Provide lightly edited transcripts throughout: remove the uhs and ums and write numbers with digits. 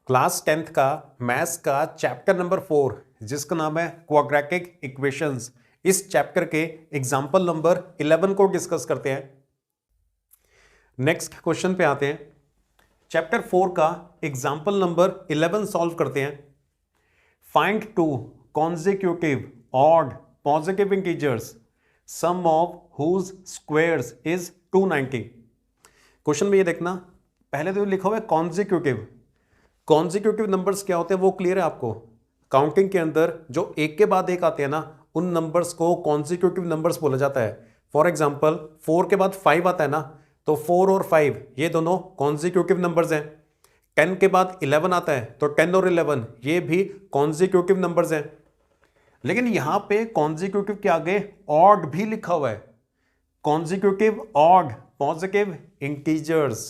Class 10th का maths का chapter number 4 जिसका नाम है क्वाड्रेटिक इक्वेशंस, इस चैप्टर के एग्जाम्पल नंबर 11 को डिस्कस करते हैं। नेक्स्ट क्वेश्चन पे आते हैं। चैप्टर 4 का एग्जाम्पल नंबर 11 सॉल्व करते हैं। Find two consecutive odd positive integers sum of whose squares is 290। Question में ये देखना, पहले तो लिखा हुआ है कॉन्जिक्यूटिव। कॉन्जिक्यूटिव नंबर्स क्या होते हैं वो क्लियर है आपको। काउंटिंग के अंदर जो एक के बाद एक आते हैं ना, उन नंबर्स को कॉन्जिक्यूटिव नंबर्स बोला जाता है। फॉर एग्जांपल 4 के बाद 5 आता है ना, तो 4 और 5 ये दोनों कॉन्जिक्यूटिव नंबर्स हैं। 10 के बाद 11 आता है तो 10 और 11 ये भी कॉन्जिक्यूटिव नंबर्स हैं। लेकिन यहां पे कॉन्जिक्यूटिव के आगे ऑड भी लिखा हुआ है। Consecutive odd positive integers.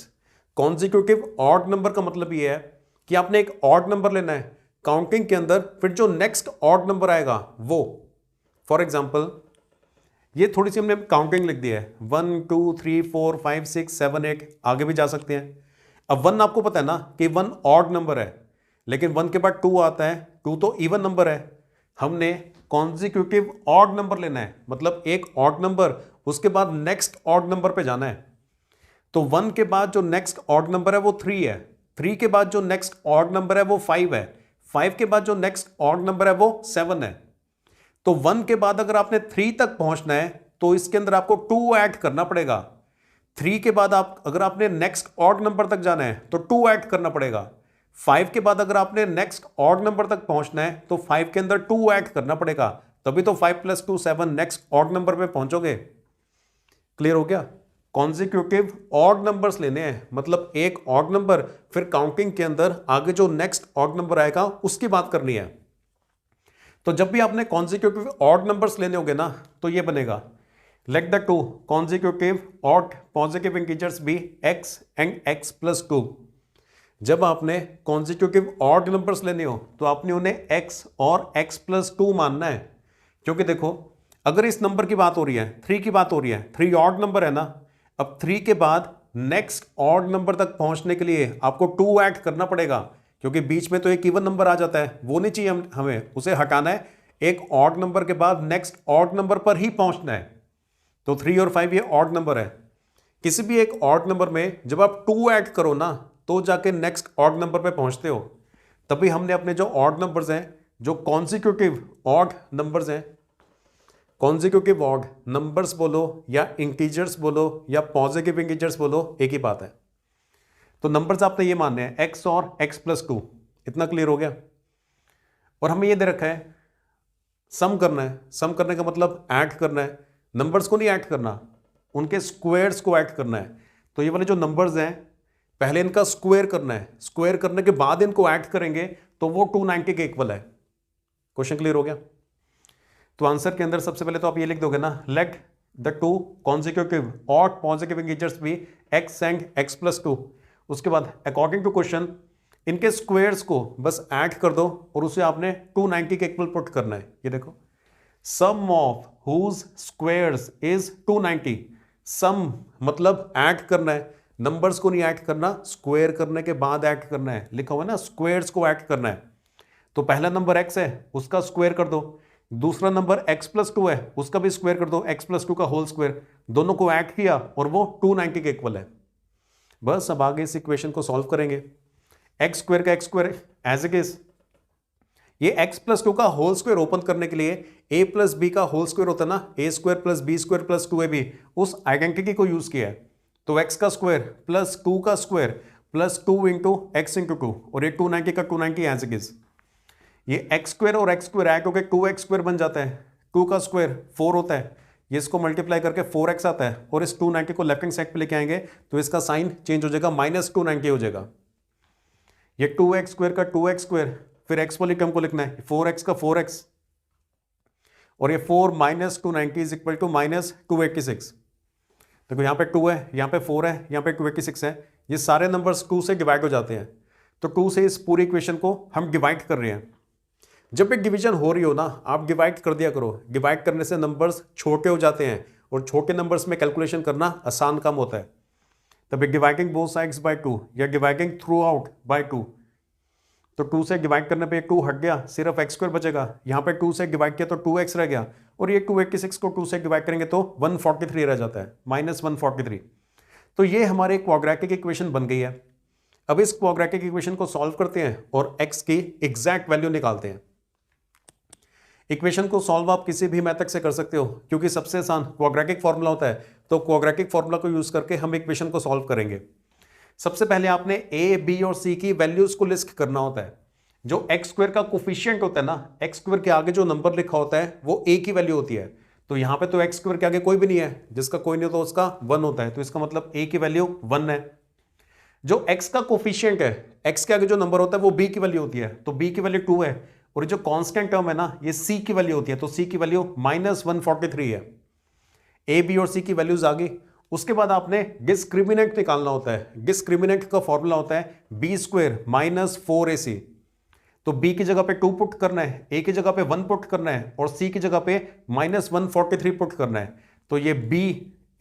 Consecutive odd number का मतलब ये है कि आपने एक ऑड नंबर लेना है काउंटिंग के अंदर, फिर जो नेक्स्ट ऑड नंबर आएगा वो, फॉर एग्जांपल ये थोड़ी सी हमने काउंटिंग लिख दी है 1 2 3 4 5 6 7 8, आगे भी जा सकते हैं। अब 1 आपको पता है ना कि 1 ऑड नंबर है, लेकिन 1 के बाद 2 आता है, 2 तो इवन नंबर है। हमने कॉन्जिक्यूटिव ऑड नंबर लेना है, मतलब एक ऑड नंबर उसके बाद नेक्स्ट ऑड नंबर पे जाना है। तो 1 के बाद जो नेक्स्ट ऑड नंबर है वो 3 है, 3 के बाद जो नेक्स्ट ऑड नंबर है वो 5 है, 5 के बाद जो नेक्स्ट ऑड नंबर है वो 7 है। तो 1 के बाद अगर आपने 3 तक पहुंचना है तो इसके अंदर आपको 2 ऐड करना पड़ेगा। 3 के बाद अगर आपने नेक्स्ट ऑड नंबर तक जाना है तो 2 ऐड करना पड़ेगा। 5 के बाद अगर आपने नेक्स्ट ऑड नंबर तक पहुंचना है तो 5 के अंदर 2 ऐड करना पड़ेगा, तभी तो 5 + 2 7 नेक्स्ट ऑड नंबर पे पहुंचोगे। क्लियर हो गया? कॉन्जिक्यूटिव ऑड नंबर्स लेने हैं, मतलब एक ऑड नंबर, फिर काउंटिंग के अंदर आगे जो नेक्स्ट ऑड नंबर आएगा उसकी बात करनी है। तो जब भी आपने कॉन्जिक्यूटिव ऑड नंबर्स लेने होंगे ना, तो ये बनेगा let the two consecutive odd positive integers be x and x + 2। जब आपने कॉन्जिक्यूटिव ऑड नंबर्स लेने हो तो आपने उन्हें x और x + 2 मानना है। क्योंकि देखो, अगर इस नंबर की बात हो रही है, 3 की बात हो रही है, 3 ऑड नंबर है ना, अब 3 के बाद नेक्स्ट ऑड नंबर तक पहुंचने के लिए आपको 2 ऐड करना पड़ेगा, क्योंकि बीच में तो एक इवन नंबर आ जाता है, वो नहीं चाहिए हमें, उसे हटाना है। एक ऑड नंबर के बाद नेक्स्ट ऑड नंबर पर ही पहुंचना है। तो 3 और 5 ये ऑड नंबर है। किसी भी एक ऑड नंबर में जब आप 2 ऐड करो ना, तो जाके नेक्स्ट ऑड नंबर पे पहुंचते हो। तभी हमने अपने जो ऑड नंबर्स हैं, जो कॉन्जिक्यूटिव ऑड नंबर्स हैं, कॉन्जिक्यूटिव ऑड नंबर्स बोलो या इंटीजर्स बोलो या पॉजिटिव इंटीजर्स बोलो, एक ही बात है। तो नंबर्स आपने ये मानने हैं x और x + 2। इतना क्लियर हो गया? और हमें ये दे रखा है सम करना है। सम करने का मतलब ऐड करना है। नंबर्स को नहीं ऐड करना, उनके स्क्वायर्स को ऐड करना है। तो ये वाले जो नंबर्स हैं, पहले इनका स्क्वायर करना है, स्क्वायर करने के बाद इनको ऐड करेंगे तो वो 290 के इक्वल है। क्वेश्चन क्लियर हो गया? तो आंसर के अंदर सबसे पहले तो आप ये लिख दोगे ना, let the two consecutive odd positive integers be x and x + 2। उसके बाद अकॉर्डिंग टू क्वेश्चन इनके स्क्वायर्स को बस ऐड कर दो और उसे आपने 290 के इक्वल पुट करना है। ये देखो, सम ऑफ हुज स्क्वायर्स इज 290। सम मतलब ऐड करना है, नंबर्स को नहीं ऐड करना, स्क्वायर करने के बाद ऐड करना है। लिखा हुआ है ना, स्क्वायर्स को ऐड करना है। तो पहला नंबर x है, उसका स्क्वायर कर दो। दूसरा नंबर x + 2 है, उसका भी स्क्वायर कर दो, x + 2 का होल स्क्वायर। दोनों को ऐड किया और वो 290 के इक्वल है। बस अब आगे इस इक्वेशन को सॉल्व करेंगे। x² का x² एज इट इज, ये x + 2 का होल स्क्वायर ओपन करने के लिए a + b का होल स्क्वायर होता है ना, a² + b² + 2ab, उस आइडेंटिटी को यूज किया है। तो x का स्क्वायर प्लस 2 का स्क्वायर प्लस 2 × x × 2, और ये 290 का 290 एज इट इज। ये x² और x² ऐड होकर 2x² बन जाता है। 2 का स्क्वायर 4 होता है, ये इसको मल्टीप्लाई करके 4x आता है, और इस 290 को लेफ्ट हैंड साइड पे लेके आएंगे तो इसका साइन चेंज हो जाएगा, -290 हो जाएगा। ये 2x² का 2x², फिर x वाली टर्म को लिखना है 4x का 4x, और ये 4 - 290 = -286। देखो यहाँ पे 2 है, यहाँ पे 4 है, यहाँ पे 286 है। ये सारे नंबर्स 2 से डिवाइड हो जाते हैं, तो 2 से इस पूरी इक्वेशन को हम डिवाइड कर रहे हैं। जब एक डिवीजन हो रही हो ना, आप डिवाइड कर दिया करो। डिवाइड करने से नंबर्स छोटे हो जाते हैं, और छोटे नंबर्स में कैलकुलेशन करना आसान काम होता है। तभी डिवाइडिंग बोथ साइड्स बाय 2 या डिवाइडिंग थ्रू आउट बाय 2, तो 2 से डिवाइड करने पे 2 हट गया, सिर्फ एक्स स्क्वायर बचेगा। यहाँ पे 2 से डिवाइड किया तो 2x रह गया, और ये 286 को 2 से डिवाइड करेंगे तो 143 रह जाता है, -143। तो ये हमारे क्वाड्रेटिक इक्वेशन बन गई है। अब इस क्वाड्रेटिक इक्वेशन को सॉल्व करते हैं और x की एग्जैक्ट वैल्यू निकालते हैं। इक्वेशन को सॉल्व आप किसी भी मेथड से कर सकते हो, क्योंकि सबसे आसान क्वाड्रेटिक फॉर्मूला होता है, तो क्वाड्रेटिक फॉर्मूला को यूज करके हम इक्वेशन को सॉल्व करेंगे। सबसे पहले आपने a, b और c की वैल्यूज को लिस्ट करना होता है। जो एक्स स्क्वायर का कोफिशिएंट होता है ना, एक्स स्क्वायर के आगे जो नंबर लिखा होता है वो a की वैल्यू होती है। तो यहां पे तो एक्स स्क्वायर के आगे कोई भी नहीं है, जिसका कोई नहीं होता उसका 1 होता है, तो इसका मतलब a की वैल्यू 1 है। जो x का कोफिशिएंट है, x के आगे जो नंबर होता है वो b की वैल्यू होती है, तो b की वैल्यू 2 है, और जो कांस्टेंट टर्म है ना, ये c की वैल्यू होती है, तो c की वैल्यू -143 है। a, b और c की वैल्यूज आ गई। उसके बाद आपने डिस्क्रिमिनेंट निकालना होता है। डिस्क्रिमिनेंट का फॉर्मूला होता है b² - 4ac। तो b की जगह पे 2 पुट करना है, a की जगह पे 1 पुट करना है, और c की जगह पे -143 पुट करना है। तो ये b,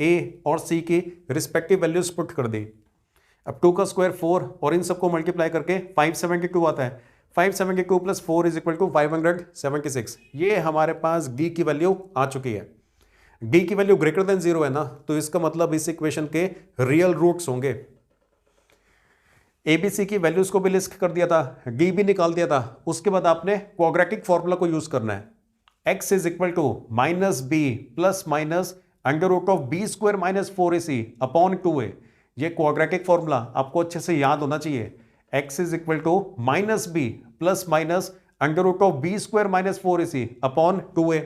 a और c की रिस्पेक्टिव वैल्यूज पुट कर दी। अब 2 का स्क्वायर 4, और इन सबको मल्टीप्लाई करके 572 आता है। 572 + 4 = 576। ये हमारे पास d की वैल्यू आ चुकी है। d की वैल्यू ग्रेटर देन 0 है ना, तो इसका मतलब इस इक्वेशन के रियल रूट्स होंगे। ABC की वैल्यूज को भी लिस्ट कर दिया था, d भी निकाल दिया था। उसके बाद आपने क्वाड्रेटिक फॉर्मूला को यूज करना है। x = -b ± √b² - 4ac upon 2a। ये क्वाड्रेटिक फॉर्मूला आपको अच्छे से याद होना चाहिए। x = -b ± √b² - 4ac upon 2a।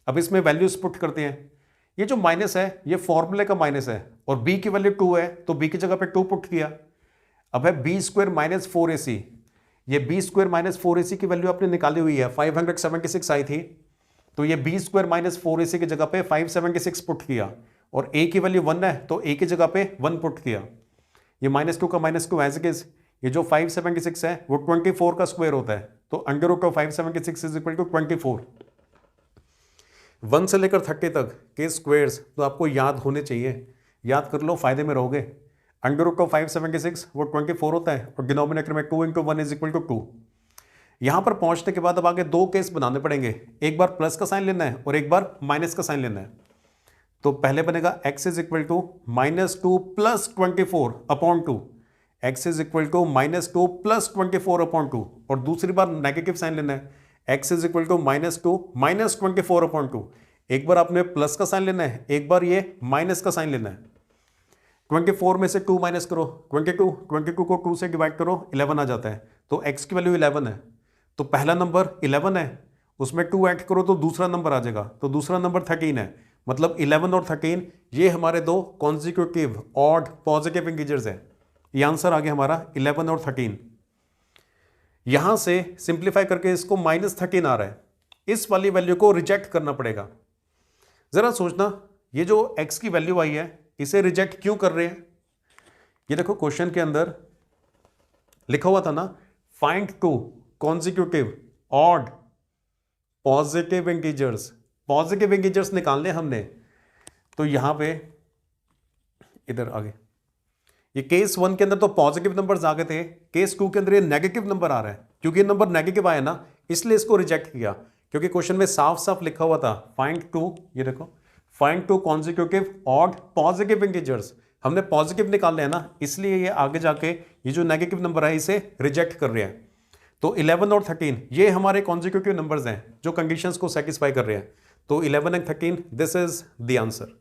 अब इसमें वैल्यूज पुट करते हैं। ये जो माइनस है ये फॉर्मूले का माइनस है, और b की वैल्यू 2 है, तो b की जगह पे 2 पुट किया। अब है b² - 4ac। ये b² - 4ac की वैल्यू आपने निकाली हुई है, 576 आई थी, तो ये b² - 4ac की जगह पे 576 पुट किया, और a की वैल्यू 1 है, तो a की जगह पे 1 पुट किया। ये -2 का -2 एज इट इज। ये जो 576 है वो 24 का स्क्वायर होता है, तो √576 = 24। 1 से लेकर 30 तक के स्क्वायर्स तो आपको याद होने चाहिए, याद कर लो, फायदे में रहोगे। √576 वो 24 होता है, और डिनोमिनेटर में 2 × 1 = 2। यहां पर पहुंचने के बाद अब आगे 2 केस बनाने पड़ेंगे, एक बार प्लस का साइन लेना है और एक बार माइनस का साइन लेना है। तो पहले बनेगा x = -2 + 24 अपॉन 2, x = -2 + 24 अपॉन 2, और दूसरी बार नेगेटिव साइन लेना है, x = -2 - 24 अपॉन 2। एक बार आपने प्लस का साइन लेना है, एक बार ये माइनस का साइन लेना है। 24 में से 2 माइनस करो, 22 को 2 से डिवाइड करो, 11 आ जाता है, तो x की वैल्यू 11 है। तो पहला नंबर 11 है, उसमें 2 ऐड करो तो दूसरा नंबर आ जाएगा, तो दूसरा नंबर 13 है। मतलब 11 और 13 ये हमारे दो कॉन्जिक्यूटिव ऑड पॉजिटिव इंटीजर्स हैं। ये आंसर आ गया हमारा 11 और 13। यहां से सिंप्लीफाई करके इसको -13 आ रहा है, इस वाली वैल्यू को रिजेक्ट करना पड़ेगा। जरा सोचना, ये जो x की वैल्यू आई है इसे रिजेक्ट क्यों कर रहे हैं? ये देखो क्वेश्चन के अंदर लिखा हुआ था ना, find 2 consecutive odd positive integers. Positive integers निकालने हमने, तो यहां पे इधर आगे ये केस 1 के अंदर तो पॉजिटिव नंबर्स आ गए थे, केस 2 के अंदर ये नेगेटिव नंबर आ रहा है। क्योंकि ये नंबर नेगेटिव आया ना, इसलिए इसको रिजेक्ट किया, क्योंकि क्वेश्चन में साफ साफ लिखा हुआ था फाइंड 2, ये देखो, find 2 consecutive odd positive integers. हमने पॉजिटिव निकालना है ना, इसलिए ये आगे जाके ये जो नेगेटिव नंबर है इसे रिजेक्ट कर रहे हैं। तो 11 और 13 ये हमारे कॉन्जिक्यूटिव नंबर्स हैं जो कंडीशंस को सेटिस्फाई कर रहे हैं। तो 11 and 13 this is the answer.